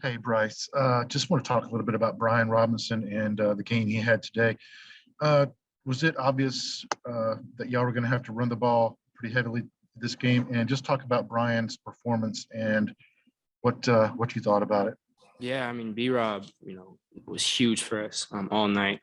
Hey, Bryce. Just want to talk a little bit about Brian Robinson and the game he had today. Uh, was it obvious that y'all were going to have to run the ball pretty heavily this game? And just talk about Brian's performance and what you thought about it. Yeah, I mean, B-Rob, was huge for us all night.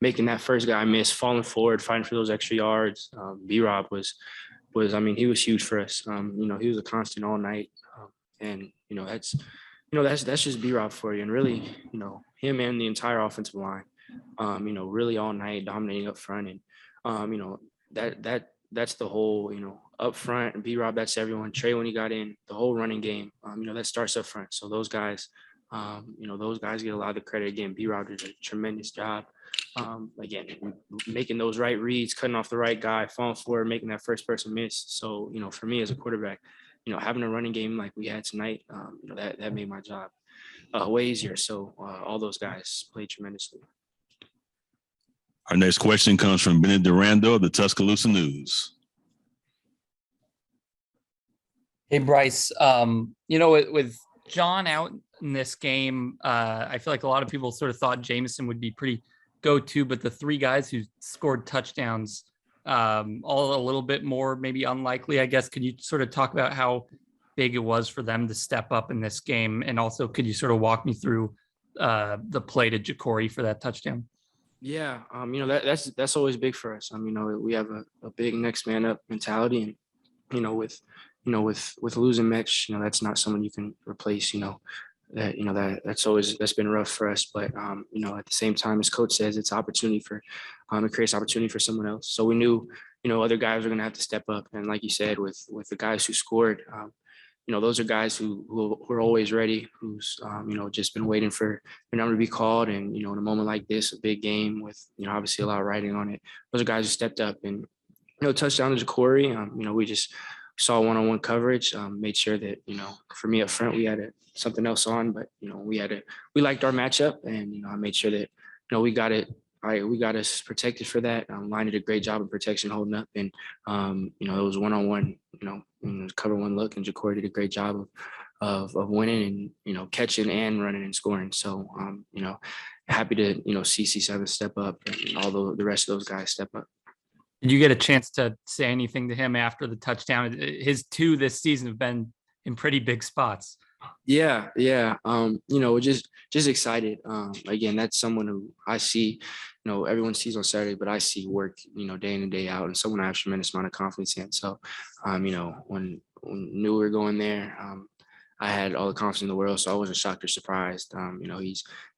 Making that first guy miss, falling forward, fighting for those extra yards. B-Rob I mean, he was huge for us. He was a constant all night. And, that's just B-Rob for you. And really, him and the entire offensive line, really all night dominating up front. And, that's the whole, up front. B-Rob, that's everyone. Trey, when he got in, the whole running game, that starts up front. So those guys, those guys get a lot of the credit. Again, B-Rob did a tremendous job. Again, making those right reads, cutting off the right guy, falling forward, making that first person miss. So, for me as a quarterback, having a running game like we had tonight, that made my job way easier. So all those guys played tremendously. Our next question comes from Bennett Durando of the Tuscaloosa News. Hey, Bryce, with John out in this game, I feel like a lot of people sort of thought Jameson would be pretty go-to, but the three guys who scored touchdowns, all a little bit more maybe unlikely, I guess. Could you sort of talk about how big it was for them to step up in this game? And also, could you sort of walk me through the play to Ja'Cory for that touchdown? Yeah, that's always big for us. We have a big next man up mentality, and with losing Mitch, that's not someone you can replace. That's been rough for us. But at the same time, as coach says, it's opportunity for it creates opportunity for someone else. So we knew other guys were going to have to step up, and like you said, with the guys who scored. Those are guys who are always ready, who's, just been waiting for their number to be called. And, in a moment like this, a big game with, obviously a lot of writing on it, those are guys who stepped up. And, touchdown to Ja'Cory, we just saw one-on-one coverage, made sure that, for me up front, we had something else on, but, we liked our matchup, and, I made sure that, we got it. We got us protected for that. Line did a great job of protection, holding up, and it was one-on-one. Cover one look, and Ja'Cory did a great job of winning and catching and running and scoring. So happy to see C7 step up, and all the rest of those guys step up. Did you get a chance to say anything to him after the touchdown? His two this season have been in pretty big spots. Yeah. Just excited. Again, that's someone who I see, everyone sees on Saturday, but I see work, day in and day out, and someone I have a tremendous amount of confidence in. So, when knew we were going there, I had all the confidence in the world, so I wasn't shocked or surprised.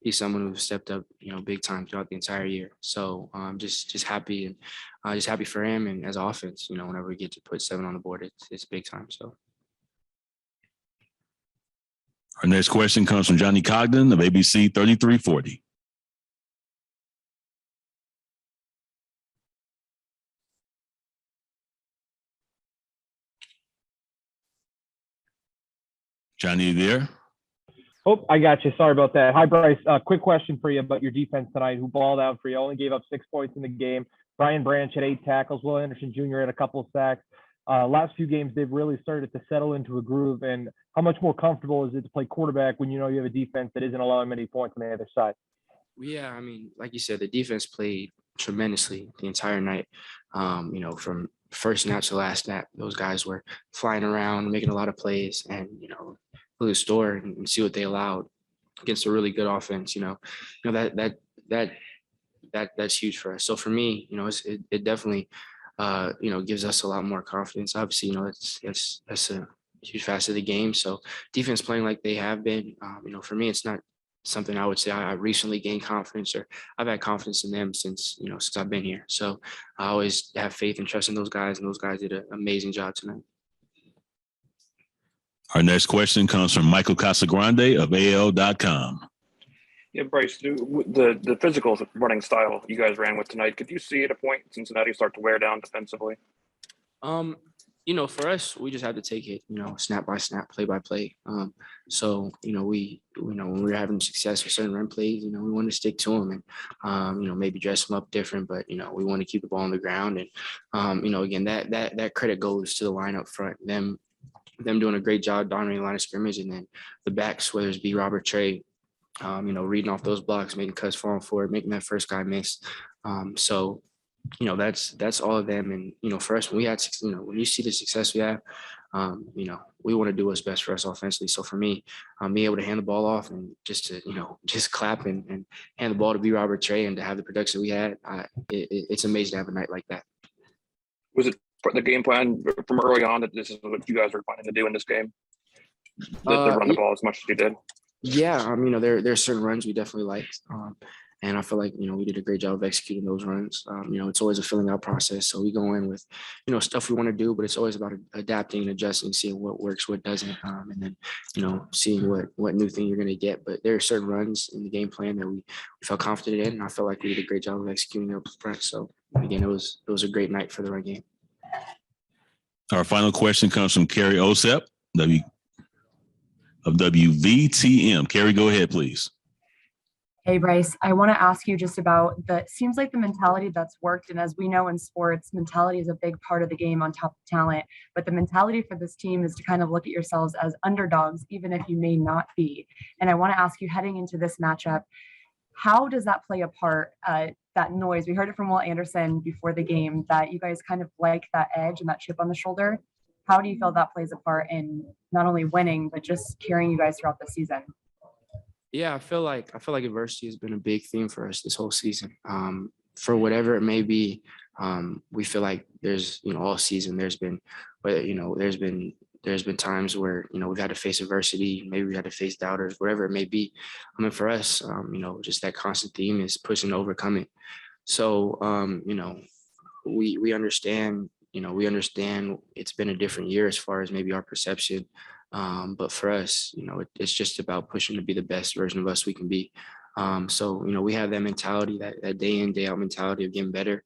He's someone who stepped up, big time throughout the entire year. So just happy, and just happy for him, and as offense, whenever we get to put 7 on the board, it's big time. So. Our next question comes from Johnny Cogden of ABC 3340. Johnny, you there? Oh, I got you. Sorry about that. Hi, Bryce. Quick question for you about your defense tonight, who balled out for you. Only gave up 6 points in the game. Brian Branch had 8 tackles. Will Anderson Jr. had a couple of sacks. Last few games, they've really started to settle into a groove. And how much more comfortable is it to play quarterback when you have a defense that isn't allowing many points on the other side? Yeah, like you said, the defense played tremendously the entire night. From first snap to last snap, those guys were flying around, making a lot of plays, and look at the store and see what they allowed against a really good offense. That's huge for us. So for me, it definitely gives us a lot more confidence. Obviously, that's a huge facet of the game. So defense playing like they have been, for me, it's not something I would say I recently gained confidence, or I've had confidence in them since I've been here. So I always have faith and trust in those guys, and those guys did an amazing job tonight. Our next question comes from Michael Casagrande of AL.com. Yeah, Bryce, the physical running style you guys ran with tonight, could you see at a point Cincinnati start to wear down defensively? For us, we just have to take it, snap by snap, play by play. So, when we're having success with certain run plays, we want to stick to them and, maybe dress them up different, but, we want to keep the ball on the ground. And, again, that credit goes to the line up front, them, them doing a great job dominating the line of scrimmage, and then the backs, whether it's B. Robert, Trey, reading off those blocks, making cuts, falling forward, making that first guy miss. So that's all of them. And, for us, when we had, when you see the success we have, we want to do what's best for us offensively. So for me, being able to hand the ball off and just to, just clap and hand the ball to B. Robert, Trey, and to have the production we had, it's amazing to have a night like that. Was it the game plan from early on that this is what you guys were planning to do in this game? To run the ball as much as you did? Yeah, there are certain runs we definitely liked. And I feel like, we did a great job of executing those runs. It's always a filling out process. So we go in with, stuff we want to do, but it's always about adapting and adjusting, seeing what works, what doesn't, and then, seeing what new thing you're going to get. But there are certain runs in the game plan that we felt confident in. And I felt like we did a great job of executing up front. So again, it was a great night for the run game. Our final question comes from Carrie Osep of WVTM. Carrie, go ahead, please. Hey, Bryce, I want to ask you just about seems like the mentality that's worked. And as we know in sports, mentality is a big part of the game on top of talent. But the mentality for this team is to kind of look at yourselves as underdogs, even if you may not be. And I want to ask you, heading into this matchup, how does that play a part? That noise, we heard it from Will Anderson before the game, that you guys kind of like that edge and that chip on the shoulder. How do you feel that plays a part in not only winning, but just carrying you guys throughout the season? Yeah, I feel like adversity has been a big theme for us this whole season. For whatever it may be, we feel like there's, all season there's been times where, we've had to face adversity, maybe we had to face doubters, whatever it may be. For us, just that constant theme is pushing to overcome it. So, we understand, it's been a different year as far as maybe our perception. But for us, it's just about pushing to be the best version of us we can be. So, we have that mentality, that day in, day out mentality of getting better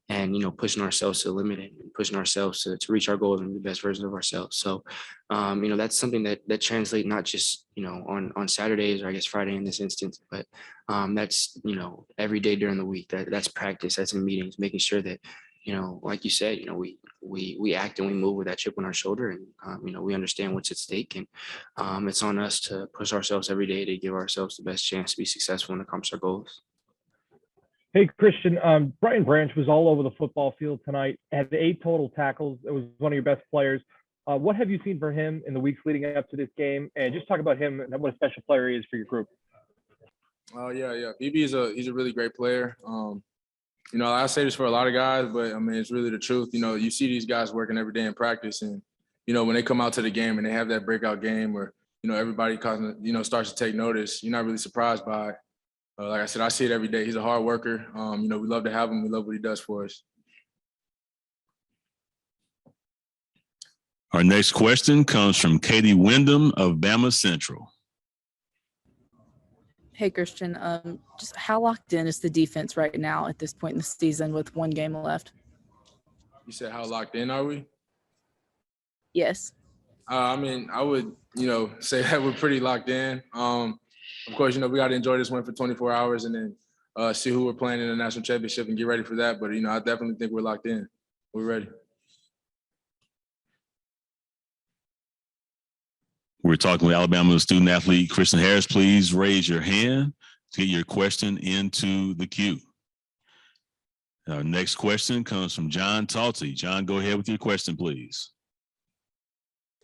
and, pushing ourselves to the limit and pushing ourselves to reach our goals and be the best version of ourselves. So, that's something that translates not just, on Saturdays or I guess Friday in this instance, but that's, every day during the week. That's practice, that's in meetings, making sure that, like you said, we act and we move with that chip on our shoulder, and we understand what's at stake, and it's on us to push ourselves every day to give ourselves the best chance to be successful and accomplish our goals. Hey, Christian, Brian Branch was all over the football field tonight, had 8 total tackles. It was one of your best players. What have you seen for him in the weeks leading up to this game? And just talk about him and what a special player he is for your group. Yeah. BB he's a really great player. I say this for a lot of guys, but it's really the truth. You see these guys working every day in practice, and when they come out to the game and they have that breakout game where everybody starts to take notice, you're not really surprised by it. Like I said, I see it every day. He's a hard worker. We love to have him. We love what he does for us. Our next question comes from Katie Wyndham of Bama Central. Hey, Christian, just how locked in is the defense right now at this point in the season with 1 game left? You said how locked in are we? Yes. I would, say that we're pretty locked in. Of course, we got to enjoy this win for 24 hours and then see who we're playing in the national championship and get ready for that. But, I definitely think we're locked in. We're ready. We're talking with Alabama student athlete Christian Harris. Please raise your hand to get your question into the queue. Our next question comes from John Talty. John, go ahead with your question, please.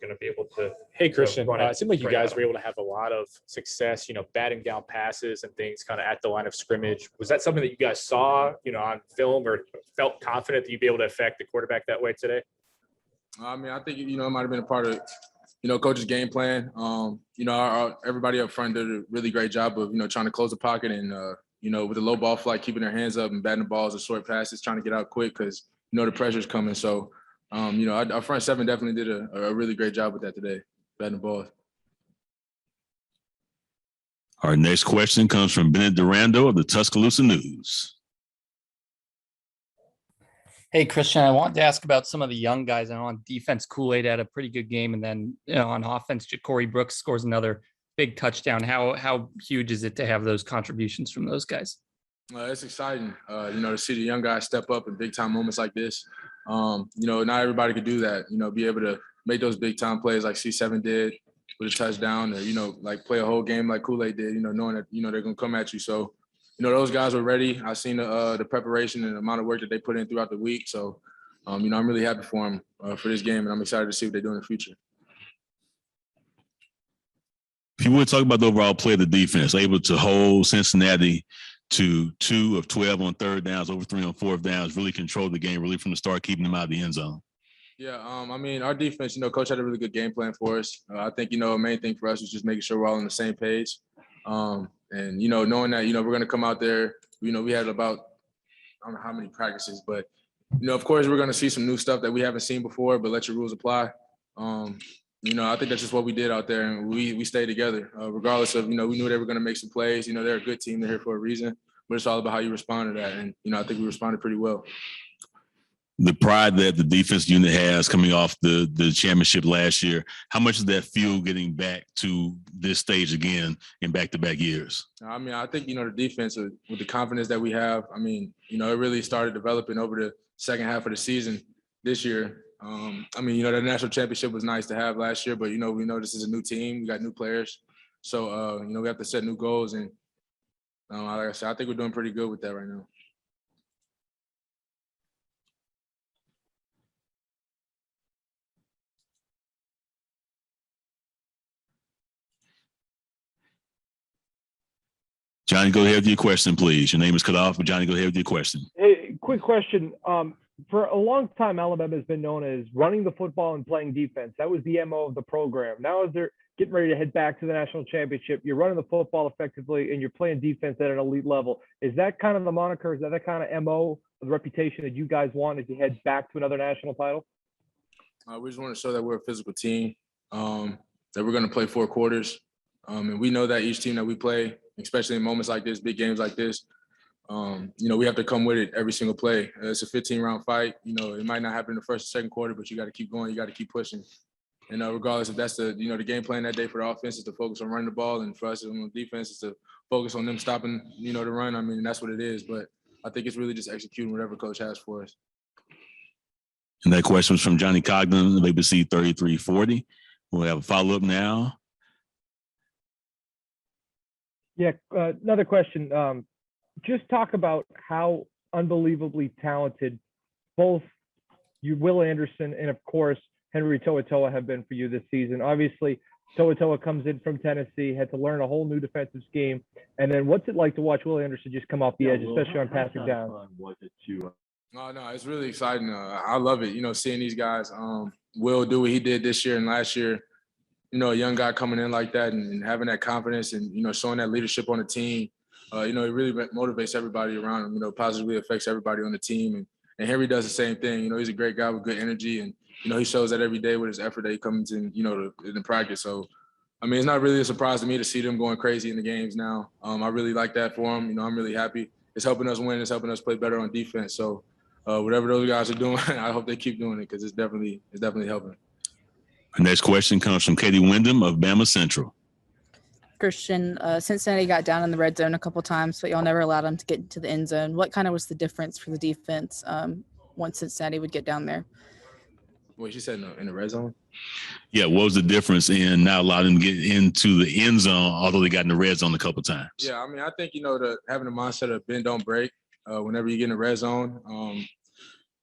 Going to be able to. Hey, Christian. It seemed like you guys were able to have a lot of success, batting down passes and things kind of at the line of scrimmage. Was that something that you guys saw, on film, or felt confident that you'd be able to affect the quarterback that way today? I think, it might have been a part of, coach's game plan. Everybody up front did a really great job of, trying to close the pocket and, with the low ball flight, keeping their hands up and batting the balls or short passes, trying to get out quick because, the pressure's coming. So, our front 7 definitely did a really great job with that today, batting the balls. Our next question comes from Bennett Durando of the Tuscaloosa News. Hey, Christian, I wanted to ask about some of the young guys. I know on defense, Kool-Aid had a pretty good game. And then on offense, Ja'Cory Brooks scores another big touchdown. How huge is it to have those contributions from those guys? It's exciting, to see the young guys step up in big time moments like this. Not everybody could do that, be able to, make those big time plays like C7 did with a touchdown, or, like play a whole game like Kool-Aid did, knowing that, they're going to come at you. So, those guys were ready. I've seen the preparation and the amount of work that they put in throughout the week. So, I'm really happy for them for this game, and I'm excited to see what they do in the future. If you would talk about the overall play of the defense, able to hold Cincinnati to 2 of 12 on third downs, over 3 on fourth downs, really control the game, really from the start, keeping them out of the end zone. Yeah, our defense, coach had a really good game plan for us. I think, the main thing for us was just making sure we're all on the same page. And, knowing that, we're going to come out there, we had about, I don't know how many practices, but, of course, we're going to see some new stuff that we haven't seen before, but let your rules apply. I think that's just what we did out there, and we stayed together, regardless of, we knew they were going to make some plays. They're a good team. They're here for a reason, but it's all about how you respond to that. And, I think we responded pretty well. The pride that the defense unit has coming off the championship last year, how much does that fuel getting back to this stage again in back-to-back years? I think, the defense with the confidence that we have, it really started developing over the second half of the season this year. The national championship was nice to have last year, but, we know this is a new team. We got new players. So, we have to set new goals. And like I said, I think we're doing pretty good with that right now. Johnny, go ahead with your question, please. Your name is cut off, but Johnny, go ahead with your question. Hey, quick question. For a long time, Alabama has been known as running the football and playing defense. That was the MO of the program. Now, as they're getting ready to head back to the national championship, you're running the football effectively and you're playing defense at an elite level. Is that kind of the moniker? Is that the kind of MO, the reputation that you guys want as you head back to another national title? We just want to show that we're a physical team, that we're going to play 4 quarters. And we know that each team that we play, especially in moments like this, big games like this, we have to come with it every single play. It's a 15-round fight. It might not happen in the first or second quarter, but you got to keep going. You got to keep pushing. And regardless if that's the game plan that day for the offense is to focus on running the ball, and for us on the defense is to focus on them stopping, the run. That's what it is. But I think it's really just executing whatever coach has for us. And that question was from Johnny Cogden of ABC 3340. We'll have a follow-up now. Yeah, another question. Just talk about how unbelievably talented both you, Will Anderson, and of course, Henry To'oTo'o have been for you this season. Obviously, To'oTo'o comes in from Tennessee, had to learn a whole new defensive scheme. And then what's it like to watch Will Anderson just come off the edge, especially on passing down? No, it's really exciting. I love it, seeing these guys. Will do what he did this year and last year. A young guy coming in like that and having that confidence and, showing that leadership on the team, it really motivates everybody around him, positively affects everybody on the team. And Henry does the same thing. He's a great guy with good energy. And, he shows that every day with his effort that he comes in, in the practice. So, it's not really a surprise to me to see them going crazy in the games now. I really like that for them. I'm really happy. It's helping us win. It's helping us play better on defense. So whatever those guys are doing, I hope they keep doing it because it's definitely helping. Our next question comes from Katie Wyndham of Bama Central. Christian, Cincinnati got down in the red zone a couple times, but y'all never allowed them to get into the end zone. What kind of was the difference for the defense once Cincinnati would get down there? Wait, she said in the red zone? Yeah, what was the difference in not allowing them to get into the end zone, although they got in the red zone a couple times? Yeah, I think, having the mindset of bend, don't break whenever you get in the red zone.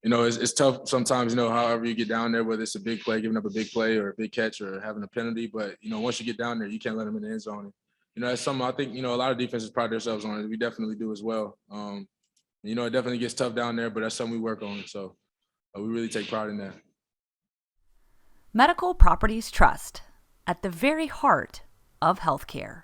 It's tough sometimes, however you get down there, whether it's a big play, giving up a big play or a big catch or having a penalty. But, once you get down there, you can't let them in the end zone. That's something I think, a lot of defenses pride themselves on it. We definitely do as well. It definitely gets tough down there, but that's something we work on. So we really take pride in that. Medical Properties Trust, at the very heart of healthcare.